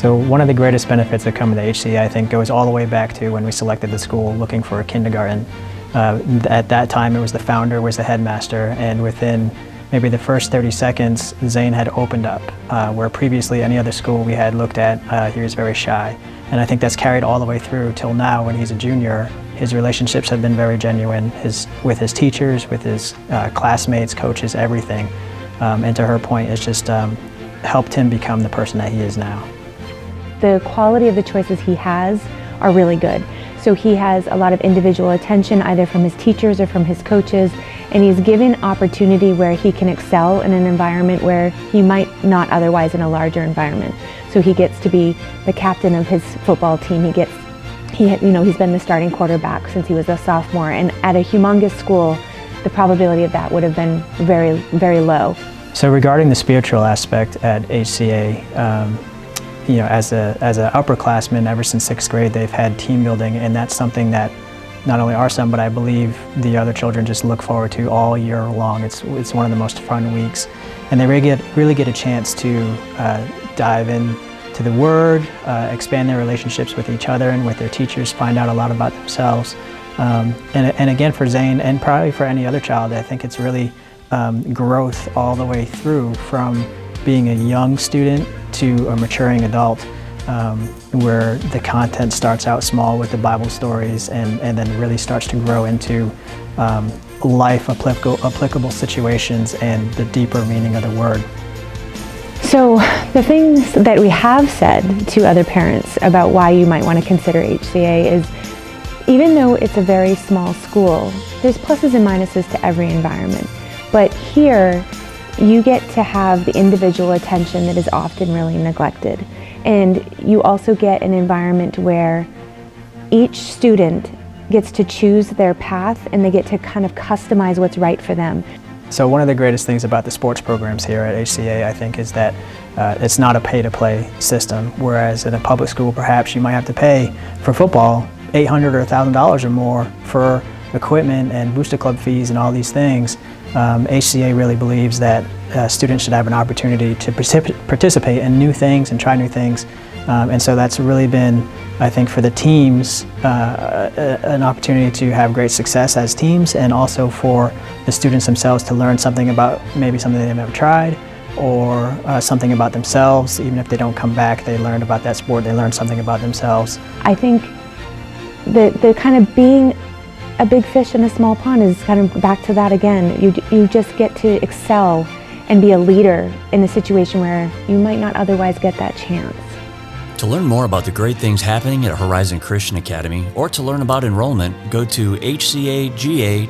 So one of the greatest benefits of coming to HCA, I think, goes all the way back to when we selected the school looking for a kindergarten. At that time, it was the founder was the headmaster, and within maybe the first 30 seconds, Zane had opened up, where previously any other school we had looked at, he was very shy. And I think that's carried all the way through till now when he's a junior. His relationships have been very genuine, with his teachers, with his classmates, coaches, everything. And to her point, it's just helped him become the person that he is now. The quality of the choices he has are really good. So he has a lot of individual attention either from his teachers or from his coaches, and he's given opportunity where he can excel in an environment where he might not otherwise in a larger environment. So he gets to be the captain of his football team. He's been the starting quarterback since he was a sophomore, and at a humongous school, the probability of that would have been very, very low. So regarding the spiritual aspect at HCA, as an upperclassman, ever since 6th grade, they've had team building, and that's something that not only our son, but I believe the other children just look forward to all year long. It's one of the most fun weeks, and they really get a chance to dive in to the Word, expand their relationships with each other and with their teachers, find out a lot about themselves. And again, for Zane, and probably for any other child, I think it's really growth all the way through from being a young student to a maturing adult, where the content starts out small with the Bible stories and then really starts to grow into life applicable situations and the deeper meaning of the Word. So the things that we have said to other parents about why you might want to consider HCA is, even though it's a very small school, there's pluses and minuses to every environment. But here, you get to have the individual attention that is often really neglected. And you also get an environment where each student gets to choose their path and they get to kind of customize what's right for them. So one of the greatest things about the sports programs here at HCA, I think, is that it's not a pay-to-play system, whereas in a public school, perhaps you might have to pay for football $800 or $1,000 or more for equipment and booster club fees and all these things. HCA really believes that students should have an opportunity to participate in new things and try new things. And so that's really been, I think, for the teams, an opportunity to have great success as teams, and also for the students themselves to learn something about maybe something they've never tried, or something about themselves. Even if they don't come back, they learn about that sport, they learn something about themselves. I think the kind of being a big fish in a small pond is kind of back to that again. You just get to excel and be a leader in a situation where you might not otherwise get that chance. To learn more about the great things happening at Horizon Christian Academy, or to learn about enrollment, go to hcaga.org.